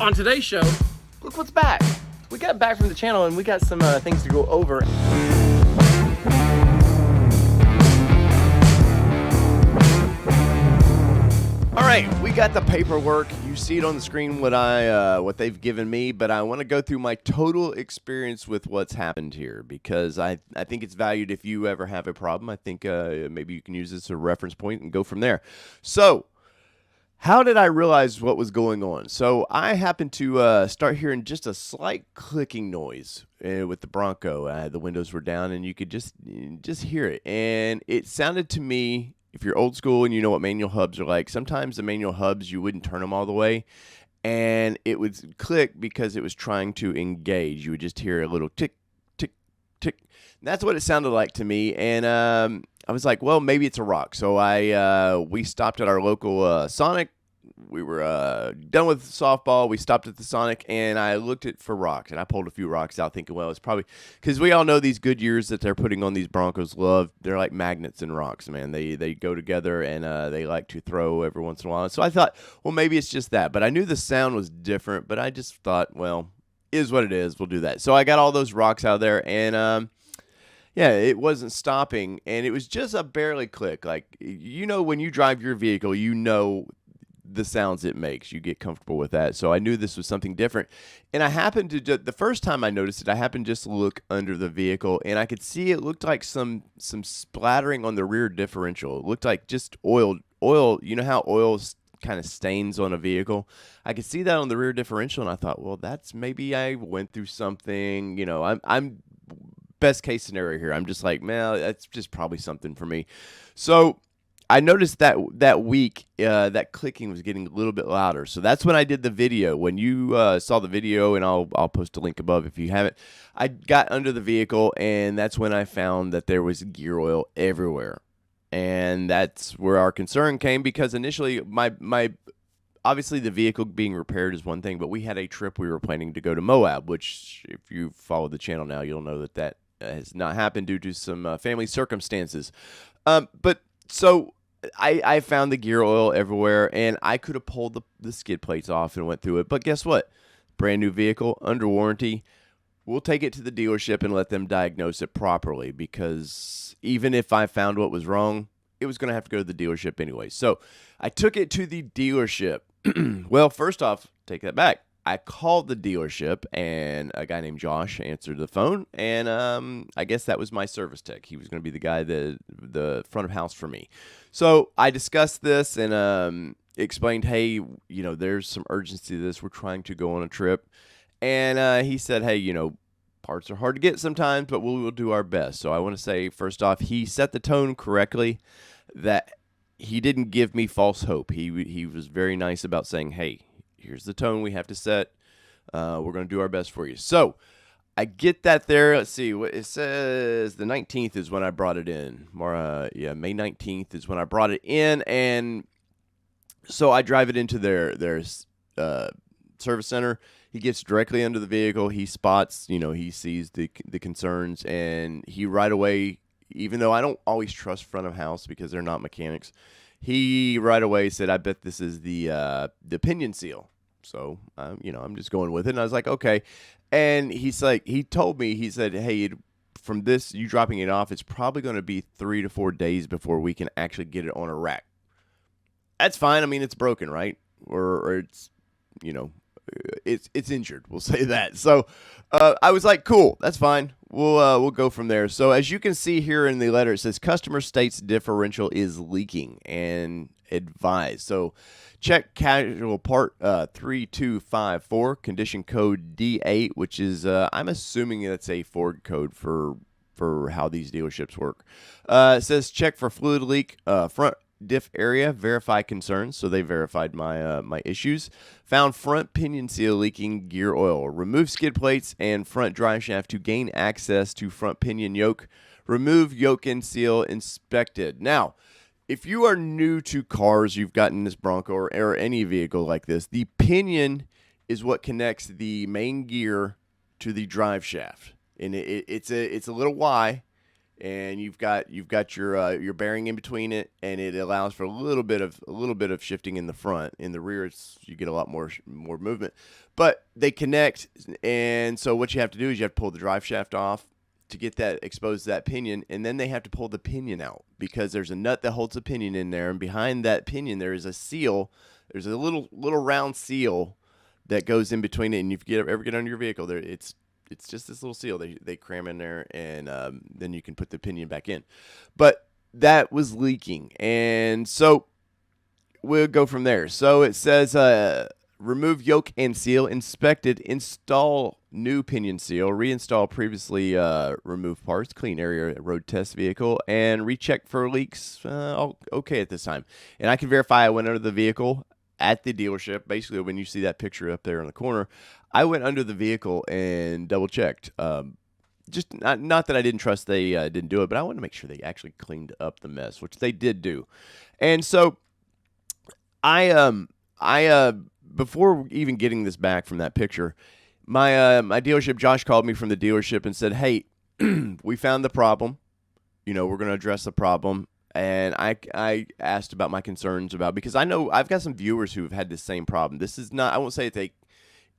On today's show, look what's back. We got back from the channel and we got some things to go over. All right, we got the paperwork. You see it on the screen what they've given me, but I want to go through my total experience with what's happened here because I think it's valued if you ever have a problem. I think maybe you can use this as a reference point and go from there. So, how did I realize what was going on? So I happened to start hearing just a slight clicking noise with the Bronco. The windows were down, and you could just hear it, and it sounded to me. If you're old school and you know what manual hubs are like, sometimes the manual hubs, you wouldn't turn them all the way, and it would click because it was trying to engage. You would just hear a little tick, tick, tick. And that's what it sounded like to me, and I was like, well, maybe it's a rock. So we stopped at our local Sonic. We were done with softball. We stopped at the Sonic, and I looked for rocks, and I pulled a few rocks out thinking, well, it's probably – because we all know these Goodyears that they're putting on these Broncos they're like magnets and rocks, man. They go together, and they like to throw every once in a while. So I thought, well, maybe it's just that. But I knew the sound was different, but I just thought, well, is what it is. We'll do that. So I got all those rocks out there, and yeah, it wasn't stopping, and it was just a barely click. Like, you know, when you drive your vehicle, you know – the sounds it makes. You get comfortable with that. So I knew this was something different. And I happened to, the first time I noticed it, I happened just to look under the vehicle, and I could see it looked like some splattering on the rear differential. It looked like just oil. You know how oil kind of stains on a vehicle? I could see that on the rear differential, and I thought, well, that's maybe I went through something. You know, I'm best case scenario here. I'm just like, man, that's just probably something for me. So I noticed that week that clicking was getting a little bit louder. So that's when I did the video. When you saw the video, and I'll post a link above if you haven't, I got under the vehicle, and that's when I found that there was gear oil everywhere. And that's where our concern came, because initially my obviously the vehicle being repaired is one thing, but we had a trip we were planning to go to Moab, which if you follow the channel now, you'll know that has not happened due to some family circumstances. So I found the gear oil everywhere, and I could have pulled the skid plates off and went through it. But guess what? Brand new vehicle, under warranty. We'll take it to the dealership and let them diagnose it properly, because even if I found what was wrong, it was going to have to go to the dealership anyway. So I took it to the dealership. Well, first off, take that back. I called the dealership, and a guy named Josh answered the phone, and I guess that was my service tech. He was going to be the guy, the front of house for me. So I discussed this and explained, hey, you know, there's some urgency to this. We're trying to go on a trip. And he said, hey, you know, parts are hard to get sometimes, but we will do our best. So I want to say, first off, he set the tone correctly, that he didn't give me false hope. He was very nice about saying, hey, here's the tone we have to set. We're going to do our best for you. So I get that there. Let's see what it says. The 19th is when I brought it in. May 19th is when I brought it in. And so I drive it into their service center. He gets directly under the vehicle. He spots, you know, he sees the concerns, and he right away, even though I don't always trust front of house because they're not mechanics, he right away said, I bet this is the pinion seal. So, you know, I'm just going with it. And I was like, okay. And he's like, he told me, he said, hey, from this, you dropping it off, it's probably going to be 3 to 4 days before we can actually get it on a rack. That's fine. I mean, it's broken, right? Or it's, you know, it's injured. We'll say that. So I was like, cool, that's fine. We'll go from there. So as you can see here in the letter, it says customer states differential is leaking and advised. So check casual part 3254, condition code D8, which is I'm assuming that's a Ford code for how these dealerships work. It says check for fluid leak, front diff area, verify concerns. So they verified my issues. Found front pinion seal leaking gear oil. Remove skid plates and front drive shaft to gain access to front pinion yoke. Remove yoke and seal inspected. Now, if you are new to cars, you've gotten this Bronco or any vehicle like this, the pinion is what connects the main gear to the drive shaft. And it's a little Y. and you've got your bearing in between it, and it allows for a little bit of shifting in the front. In the rear, you get a lot more movement, but they connect. And so what you have to do is you have to pull the drive shaft off to get that exposed to that pinion, and then they have to pull the pinion out because there's a nut that holds the pinion in there, and behind that pinion there is a seal. There's a little round seal that goes in between it, and if you ever get under your vehicle, there it's just this little seal they cram in there, and then you can put the pinion back in. But that was leaking, and so we'll go from there. So it says remove yoke and seal, inspected, install new pinion seal, reinstall previously removed parts, clean area road test vehicle, and recheck for leaks. Okay at this time. And I can verify I went under the vehicle at the dealership. Basically, when you see that picture up there in the corner, I went under the vehicle and double checked. Just not that I didn't trust they didn't do it, but I wanted to make sure they actually cleaned up the mess, which they did do. And so I before even getting this back from that picture, my dealership, Josh, called me from the dealership and said, "Hey, we found the problem. We're going to address the problem." And I asked about my concerns because I know I've got some viewers who have had the same problem. This is not, I won't say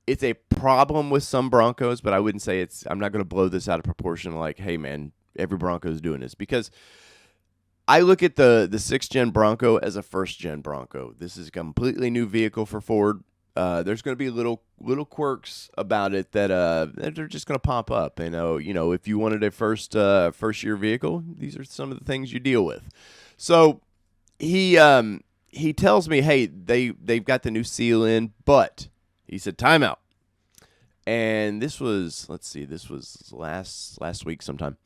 it's a problem with some Broncos, but I wouldn't say I'm not going to blow this out of proportion like, hey man, every Bronco is doing this, because I look at the 6th gen Bronco as a 1st gen Bronco. This is a completely new vehicle for Ford. There's going to be little quirks about it that are just going to pop up. And if you wanted a first year vehicle, these are some of the things you deal with. So he tells me, hey, they've got the new seal in, but he said timeout. And this was last week sometime.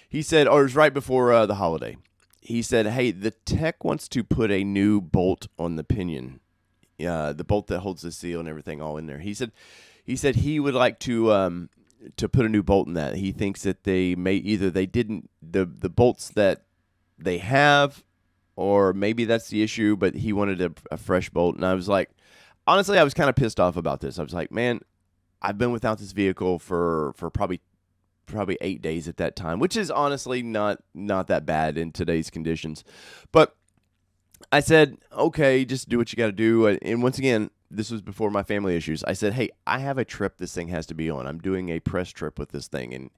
He said, or it was right before the holiday. He said, hey, the tech wants to put a new bolt on the pinion. The bolt that holds the seal and everything all in there. He said he would like to put a new bolt in that. He thinks that they didn't the bolts that they have, or maybe that's the issue, but he wanted a fresh bolt. And I was like, honestly, I was kind of pissed off about this. I was like, man, I've been without this vehicle for probably 8 days at that time, which is honestly not that bad in today's conditions. But I said, okay, just do what you got to do. And once again, this was before my family issues. I said, hey, I have a trip this thing has to be on. I'm doing a press trip with this thing.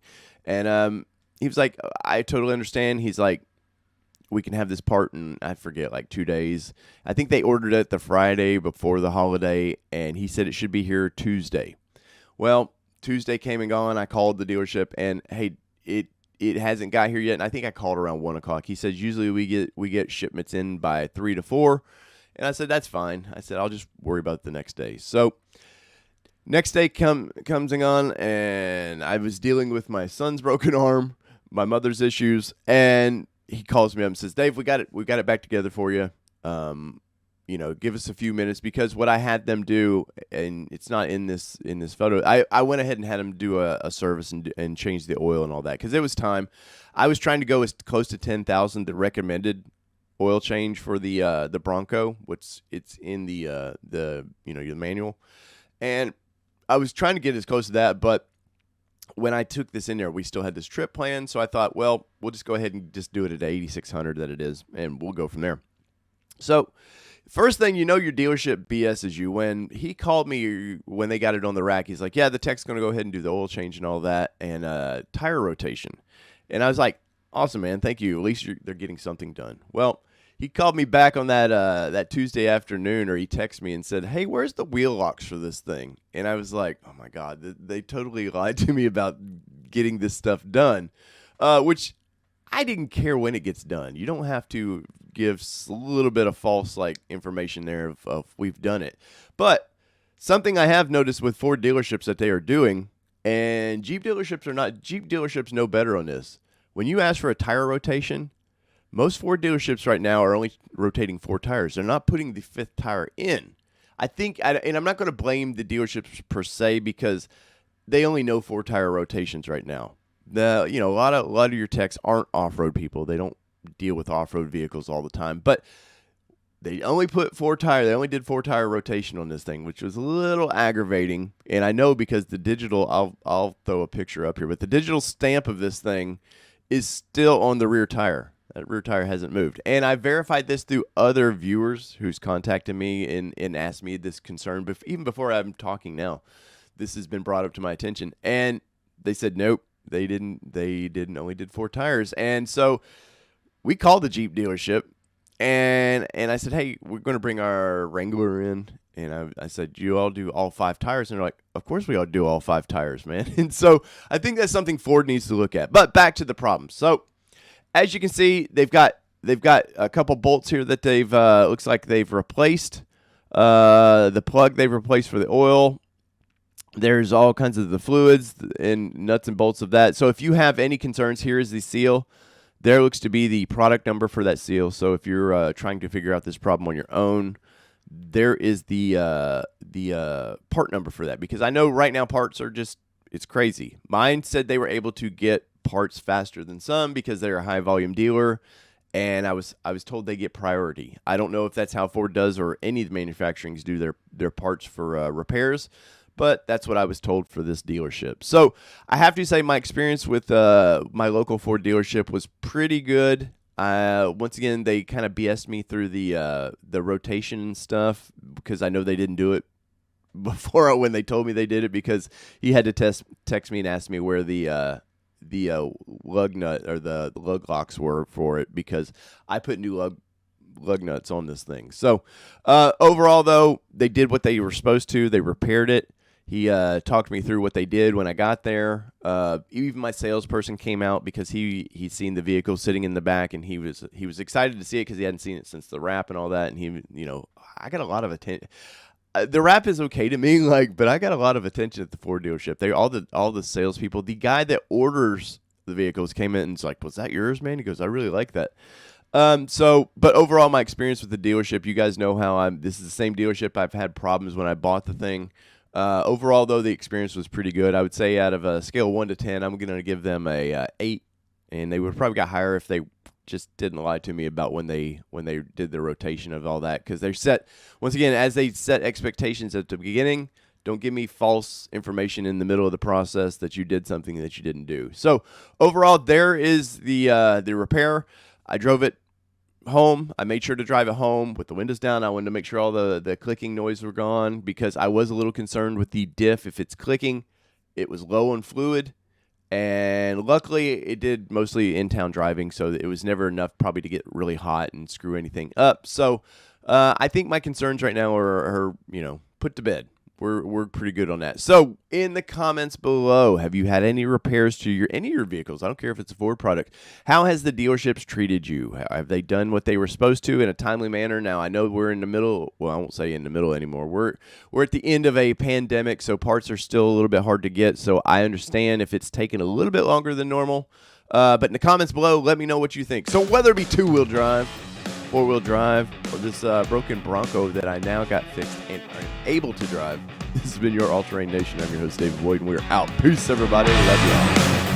And he was like, I totally understand. He's like, we can have this part in, I forget, like 2 days. I think they ordered it the Friday before the holiday, and he said it should be here Tuesday. Well, Tuesday came and gone. I called the dealership, and hey, it hasn't got here yet. And I think I called around 1 o'clock. He says usually we get shipments in by 3 to 4, and I said that's fine. I said I'll just worry about it the next day. So next day comes and on, and I was dealing with my son's broken arm, my mother's issues, and he calls me up and says, Dave, we got it back together for you. Give us a few minutes, because what I had them do, and it's not in this photo, I went ahead and had them do a service and change the oil and all that, because it was time. I was trying to go as close to 10,000, the recommended oil change for the Bronco, which it's in the your manual, and I was trying to get as close to that, but when I took this in there, we still had this trip planned, so I thought, well, we'll just go ahead and just do it at 8,600 that it is, and we'll go from there. So first thing, your dealership BS's you. When he called me when they got it on the rack, he's like, yeah, the tech's going to go ahead and do the oil change and all that, and tire rotation. And I was like, awesome, man, thank you. At least they're getting something done. Well, he called me back on that Tuesday afternoon, or he texted me and said, hey, where's the wheel locks for this thing? And I was like, oh, my God, they totally lied to me about getting this stuff done, which I didn't care when it gets done. You don't have to give a little bit of false information there of we've done it. But something I have noticed with Ford dealerships that they are doing, and Jeep dealerships know better on this. When you ask for a tire rotation, most Ford dealerships right now are only rotating 4 tires. They're not putting the 5th tire in. I think, and I'm not going to blame the dealerships per se, because they only know 4 tire rotations right now. A lot of your techs aren't off-road people. They don't deal with off-road vehicles all the time. But they only did 4 tire rotation on this thing, which was a little aggravating. And I know because the digital, I'll throw a picture up here, but the digital stamp of this thing is still on the rear tire. That rear tire hasn't moved. And I verified this through other viewers who's contacted me and asked me this concern. Even before I'm talking now, this has been brought up to my attention. And they said, nope, they didn't. They only did 4 tires. And so we called the Jeep dealership. And I said, hey, we're going to bring our Wrangler in. And I said, you all do all 5 tires? And they're like, of course we all do all 5 tires, man. And so I think that's something Ford needs to look at. But back to the problem. So as you can see, they've got a couple bolts here that they've looks like they've replaced. The plug they've replaced for the oil. There's all kinds of the fluids and nuts and bolts of that. So if you have any concerns, here is the seal. There looks to be the product number for that seal. So if you're trying to figure out this problem on your own, there is the part number for that. Because I know right now parts are just, it's crazy. Mine said they were able to get parts faster than some because they're a high volume dealer. And I was told they get priority. I don't know if that's how Ford does or any of the manufacturings do their parts for repairs. But that's what I was told for this dealership. So I have to say my experience with my local Ford dealership was pretty good. Once again, they kind of BS'd me through the rotation and stuff because I know they didn't do it before when they told me they did it, because he had to text me and ask me where the lug nut or the lug locks were for it, because I put new lug nuts on this thing. So overall, though, they did what they were supposed to. They repaired it. He talked me through what they did when I got there. Even my salesperson came out because he'd seen the vehicle sitting in the back, and he was excited to see it because he hadn't seen it since the wrap and all that. And he, I got a lot of attention. The wrap is okay to me, but I got a lot of attention at the Ford dealership. They all the salespeople. The guy that orders the vehicles came in and was like, "Was that yours, man?" He goes, "I really like that." But overall, my experience with the dealership, you guys know this is the same dealership I've had problems when I bought the thing. Overall, though, the experience was pretty good. I would say out of a scale of 1 to 10, I'm going to give them a 8, and they would probably got higher if they just didn't lie to me about when they did the rotation of all that, because they're set, once again, as they set expectations at the beginning. Don't give me false information in the middle of the process that you did something that you didn't do. So overall, there is the repair. I drove it home. I made sure to drive it home with the windows down. I wanted to make sure all the clicking noise were gone, because I was a little concerned with the diff. If it's clicking, it was low on fluid, and luckily it did mostly in-town driving, so it was never enough probably to get really hot and screw anything up. So I think my concerns right now are put to bed. We're pretty good on that. So in the comments below, have you had any repairs to any of your vehicles? I don't care if it's a Ford product. How has the dealerships treated you? Have they done what they were supposed to in a timely manner? Now, I know we're in the middle. Well, I won't say in the middle anymore. We're at the end of a pandemic, so parts are still a little bit hard to get. So I understand if it's taken a little bit longer than normal. But in the comments below, let me know what you think. So whether it be 2-wheel drive, 4-wheel drive, or this broken Bronco that I now got fixed and are able to drive. This has been your All Terrain Nation. I'm your host, David Boyd, and we're out. Peace, everybody. Love you all.